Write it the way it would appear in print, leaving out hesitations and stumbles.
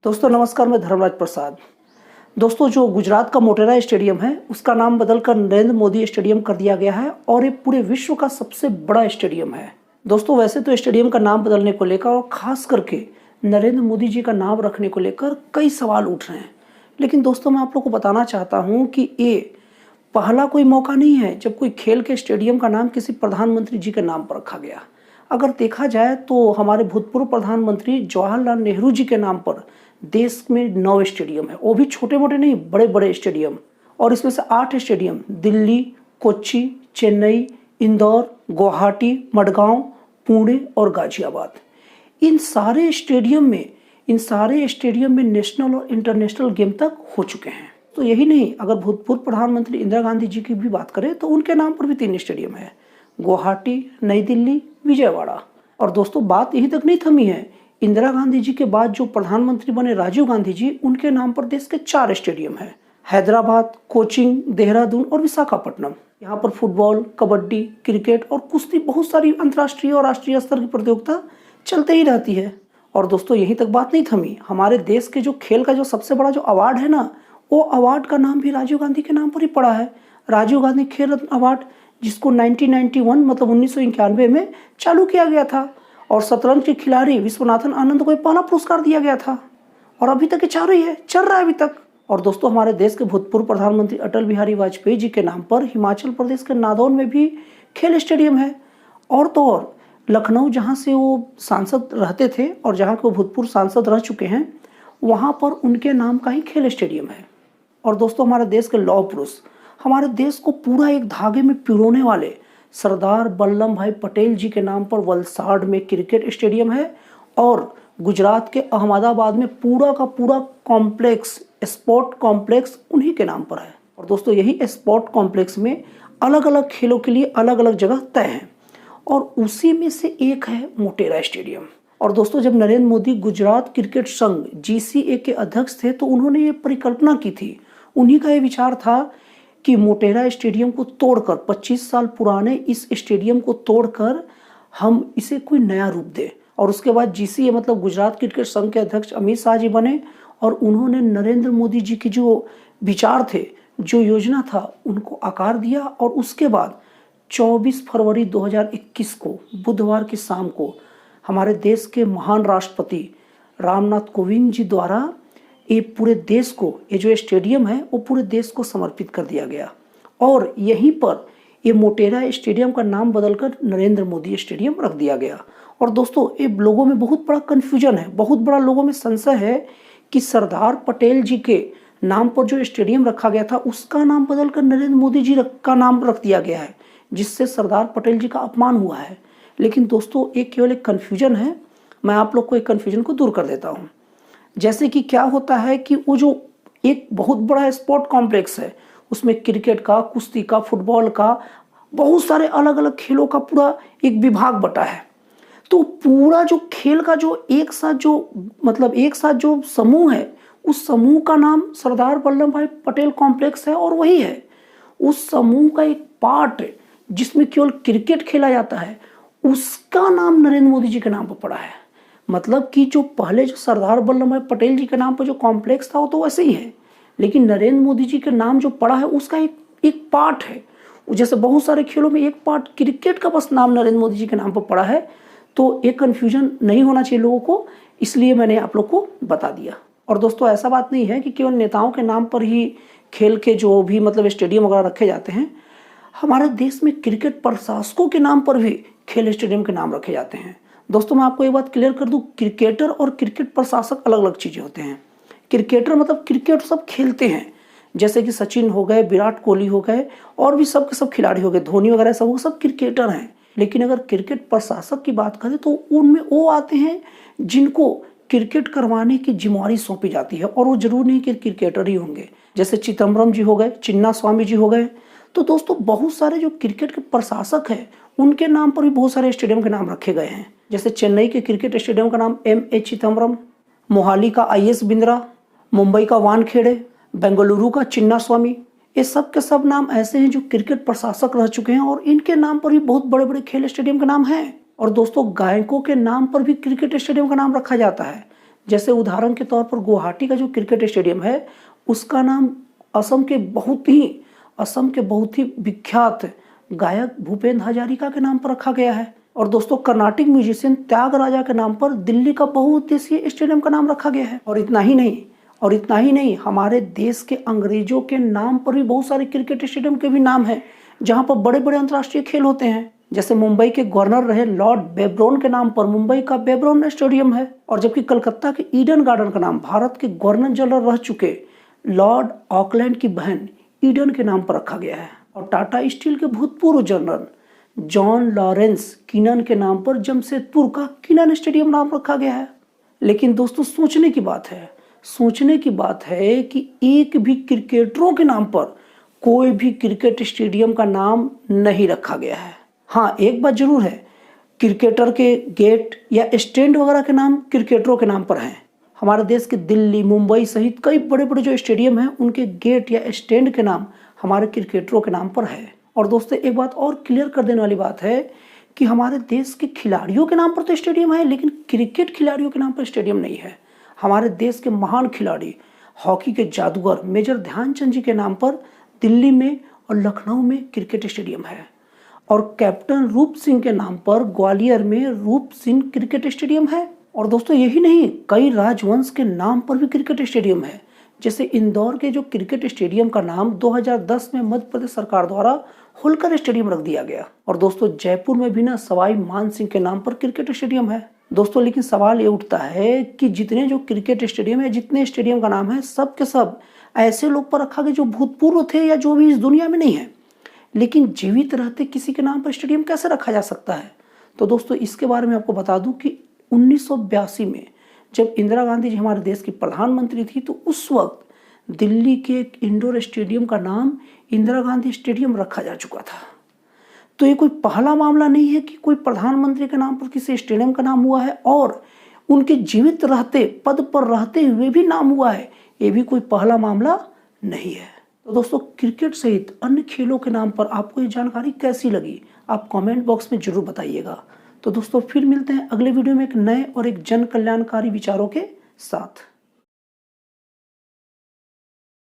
दोस्तों नमस्कार, मैं धर्मराज प्रसाद। दोस्तों जो गुजरात का मोटेरा स्टेडियम है उसका नाम बदलकर नरेंद्र मोदी स्टेडियम कर दिया गया है और ये पूरे विश्व का सबसे बड़ा स्टेडियम है। दोस्तों वैसे तो स्टेडियम का नाम बदलने को लेकर और खास करके नरेंद्र मोदी जी का नाम रखने को लेकर कई सवाल उठ रहे हैं, लेकिन दोस्तों मैं आप लोग को बताना चाहता हूँ कि ये पहला कोई मौका नहीं है जब कोई खेल के स्टेडियम का नाम किसी प्रधानमंत्री जी के नाम पर रखा गया। अगर देखा जाए तो हमारे भूतपूर्व प्रधानमंत्री जवाहरलाल नेहरू जी के नाम पर देश में 9 स्टेडियम है, वो भी छोटे मोटे नहीं, बड़े बड़े स्टेडियम। और इसमें से 8 स्टेडियम दिल्ली, कोच्चि, चेन्नई, इंदौर, गुवाहाटी, मडगांव, पुणे और गाजियाबाद। इन सारे स्टेडियम में नेशनल और इंटरनेशनल गेम तक हो चुके हैं। तो यही नहीं, अगर भूतपूर्व प्रधानमंत्री इंदिरा गांधी जी की भी बात करें तो उनके नाम पर भी 3 स्टेडियम है, गुवाहाटी, नई दिल्ली, विजयवाड़ा। और दोस्तों बात यहीं तक नहीं थमी है, इंदिरा गांधी जी के बाद जो प्रधानमंत्री बने राजीव गांधी जी, उनके नाम पर देश के 4 स्टेडियम है, हैदराबाद, कोचिंग, देहरादून और विशाखापट्टनम। यहाँ पर फुटबॉल, कबड्डी, क्रिकेट और कुश्ती, बहुत सारी अंतर्राष्ट्रीय और राष्ट्रीय स्तर की प्रतियोगिता चलते ही रहती है। और दोस्तों यहीं तक बात नहीं थमी, हमारे देश के जो खेल का जो सबसे बड़ा जो अवार्ड है ना, वो अवार्ड का नाम भी राजीव गांधी के नाम पर ही पड़ा है, राजीव गांधी खेल रत्न अवार्ड, जिसको 1991 मतलब 1991 में चालू किया गया था। और शतरंज के खिलाड़ी विश्वनाथन आनंद को पहला पुरस्कार दिया गया था और अभी तक ये चालू ही है, चल रहा है अभी तक। और दोस्तों हमारे देश के भूतपूर्व प्रधानमंत्री अटल बिहारी वाजपेयी जी के नाम पर हिमाचल प्रदेश के नादौन में भी खेल स्टेडियम है। और तो और लखनऊ, जहाँ से वो सांसद रहते थे और जहाँ के वो भूतपूर्व सांसद रह चुके हैं, वहाँ पर उनके नाम का ही खेल स्टेडियम है। और दोस्तों हमारे देश के लौह पुरुष, हमारे देश को पूरा एक धागे में पिरोने वाले सरदार वल्लभ भाई पटेल जी के नाम पर वलसाड में क्रिकेट स्टेडियम है। और गुजरात के अहमदाबाद में पूरा का पूरा कॉम्प्लेक्स, स्पोर्ट कॉम्प्लेक्स उन्हीं के नाम पर है। और दोस्तों यही स्पोर्ट कॉम्प्लेक्स में अलग अलग खेलों के लिए अलग अलग जगह तय हैं और उसी में से एक है मोटेरा स्टेडियम। और दोस्तों जब नरेंद्र मोदी गुजरात क्रिकेट संघ GCA के अध्यक्ष थे तो उन्होंने ये परिकल्पना की थी, उन्हीं का ये विचार था कि मोटेरा स्टेडियम को तोड़कर, 25 साल पुराने इस स्टेडियम को तोड़कर हम इसे कोई नया रूप दें। और उसके बाद GCA मतलब गुजरात क्रिकेट संघ के अध्यक्ष अमित शाह जी बने और उन्होंने नरेंद्र मोदी जी की जो विचार थे, जो योजना था, उनको आकार दिया। और उसके बाद 24 फरवरी 2021 को बुधवार की शाम को हमारे देश के महान राष्ट्रपति रामनाथ कोविंद जी द्वारा ये पूरे देश को, ये जो स्टेडियम है वो पूरे देश को समर्पित कर दिया गया। और यहीं पर ये मोटेरा स्टेडियम का नाम बदलकर नरेंद्र मोदी स्टेडियम रख दिया गया। और दोस्तों ये लोगों में बहुत बड़ा कन्फ्यूजन है, बहुत बड़ा लोगों में संशय है कि सरदार पटेल जी के नाम पर जो स्टेडियम रखा गया था उसका नाम बदलकर नरेंद्र मोदी जी का नाम रख दिया गया है, जिससे सरदार पटेल जी का अपमान हुआ है। लेकिन दोस्तों एक केवल एक कन्फ्यूजन है, मैं आप लोग को एक कन्फ्यूजन को दूर कर देता हूँ। जैसे कि क्या होता है कि वो जो एक बहुत बड़ा स्पोर्ट कॉम्प्लेक्स है, उसमें क्रिकेट का, कुश्ती का, फुटबॉल का, बहुत सारे अलग अलग खेलों का पूरा एक विभाग बटा है। तो पूरा जो खेल का जो एक साथ जो समूह है, उस समूह का नाम सरदार वल्लभ भाई पटेल कॉम्प्लेक्स है। और वही है उस समूह का एक पार्ट जिसमें केवल क्रिकेट खेला जाता है, उसका नाम नरेंद्र मोदी जी के नाम पर पड़ा है। मतलब कि जो पहले जो सरदार वल्लभ भाई पटेल जी के नाम पर जो कॉम्प्लेक्स था वो तो वैसे ही है, लेकिन नरेंद्र मोदी जी के नाम जो पड़ा है उसका एक पार्ट है। जैसे बहुत सारे खेलों में एक पार्ट क्रिकेट का बस नाम नरेंद्र मोदी जी के नाम पर पड़ा है। तो एक कन्फ्यूजन नहीं होना चाहिए लोगों को, इसलिए मैंने आप लोग को बता दिया। और दोस्तों ऐसा बात नहीं है कि केवल नेताओं के नाम पर ही खेल के जो भी स्टेडियम वगैरह रखे जाते हैं। हमारे देश में क्रिकेट प्रशासकों के नाम पर भी खेल स्टेडियम के नाम रखे जाते हैं। दोस्तों मैं आपको एक बात क्लियर कर दूं, क्रिकेटर और क्रिकेट प्रशासक अलग अलग चीज़ें होते हैं। क्रिकेटर मतलब क्रिकेट सब खेलते हैं, जैसे कि सचिन हो गए, विराट कोहली हो गए और भी सब के सब खिलाड़ी हो गए, धोनी वगैरह सब क्रिकेटर हैं। लेकिन अगर क्रिकेट प्रशासक की बात करें तो उनमें वो आते हैं जिनको क्रिकेट करवाने की जिम्मेवारी सौंपी जाती है, और वो जरूर नहीं कि क्रिकेटर ही होंगे। जैसे चिदम्बरम जी हो गए, चिन्ना स्वामी जी हो गए। तो दोस्तों बहुत सारे जो क्रिकेट के प्रशासक हैं उनके नाम पर भी बहुत सारे स्टेडियम के नाम रखे गए हैं। जैसे चेन्नई के क्रिकेट स्टेडियम का नाम M.A. चिदम्बरम, मोहाली का I.S. बिंद्रा, मुंबई का वानखेड़े, बेंगलुरु का चिन्ना स्वामी, ये सब के सब नाम ऐसे हैं जो क्रिकेट प्रशासक रह चुके हैं और इनके नाम पर भी बहुत बड़े बड़े खेल स्टेडियम के नाम हैं। और दोस्तों गायकों के नाम पर भी क्रिकेट स्टेडियम का नाम रखा जाता है। जैसे उदाहरण के तौर पर गुवाहाटी का जो क्रिकेट स्टेडियम है उसका नाम असम के बहुत ही विख्यात गायक भूपेंद्र हजारिका के नाम पर रखा गया है। और दोस्तों कर्नाटिक म्यूजिशियन त्यागराजा के नाम पर दिल्ली का बहुउद्देशीय स्टेडियम का नाम रखा गया है। और इतना ही नहीं हमारे देश के अंग्रेजों के नाम पर भी बहुत सारे क्रिकेट स्टेडियम के भी नाम हैं जहां पर बड़े बड़े अंतर्राष्ट्रीय खेल होते हैं। जैसे मुंबई के गवर्नर रहे लॉर्ड बेब्रोन के नाम पर मुंबई का बेब्रोन स्टेडियम है। और जबकि कलकत्ता के ईडन गार्डन का नाम भारत के गवर्नर जनरल रह चुके लॉर्ड ऑकलैंड की बहन ईडन के नाम पर रखा गया है। और टाटा स्टील के भूतपूर्व जनरल जॉन लॉरेंस कीनन के नाम पर जमशेदपुर का कीनन स्टेडियम नाम रखा गया है। लेकिन दोस्तों सोचने की बात है कि एक भी क्रिकेटरों के नाम पर कोई भी क्रिकेट स्टेडियम का नाम नहीं रखा गया है। हाँ, एक बात जरूर है, क्रिकेटर के गेट या स्टैंड वगैरह के नाम क्रिकेटरों के नाम पर हैं। हमारे देश के दिल्ली, मुंबई सहित कई बड़े बड़े जो स्टेडियम हैं उनके गेट या स्टैंड के नाम हमारे क्रिकेटरों के नाम पर है। और दोस्तों एक बात और क्लियर कर देने वाली बात है कि हमारे देश के खिलाड़ियों के नाम पर तो स्टेडियम है लेकिन क्रिकेट खिलाड़ियों के नाम पर स्टेडियम नहीं है। हमारे देश के महान खिलाड़ी हॉकी के जादूगर मेजर ध्यानचंद जी के नाम पर दिल्ली में और लखनऊ में क्रिकेट स्टेडियम है। और कैप्टन रूप सिंह के नाम पर ग्वालियर में रूप सिंह क्रिकेट स्टेडियम है। और दोस्तों यही नहीं, कई राजवंश के नाम पर भी क्रिकेट स्टेडियम है। जैसे इंदौर के जो क्रिकेट स्टेडियम का नाम 2010 में मध्य प्रदेश सरकार द्वारा होलकर स्टेडियम रख दिया गया। और दोस्तों जयपुर में भी ना सवाई मान सिंह के नाम पर क्रिकेट स्टेडियम है। दोस्तों लेकिन सवाल ये उठता है कि जितने जो क्रिकेट स्टेडियम है, जितने स्टेडियम का नाम है, सब के सब ऐसे लोग पर रखा गया जो भूतपूर्व थे या जो भी इस दुनिया में नहीं है। लेकिन जीवित रहते किसी के नाम पर स्टेडियम कैसे रखा जा सकता है? तो दोस्तों इसके बारे में आपको बता दूं कि 1982 में जब इंदिरा गांधी जी हमारे देश की प्रधानमंत्री थी तो उस वक्त दिल्ली के एक इंडोर स्टेडियम का नाम इंदिरा गांधी स्टेडियम रखा जा चुका था। तो ये कोई पहला मामला नहीं है कि कोई प्रधानमंत्री के नाम पर किसी स्टेडियम का नाम हुआ है और उनके जीवित रहते पद पर रहते हुए भी नाम हुआ है। ये भी कोई पहला मामला नहीं है। तो दोस्तों क्रिकेट सहित अन्य खेलों के नाम पर आपको ये जानकारी कैसी लगी आप कमेंट बॉक्स में जरूर बताइएगा। तो दोस्तों फिर मिलते हैं अगले वीडियो में एक नए और एक जन कल्याणकारी विचारों के साथ।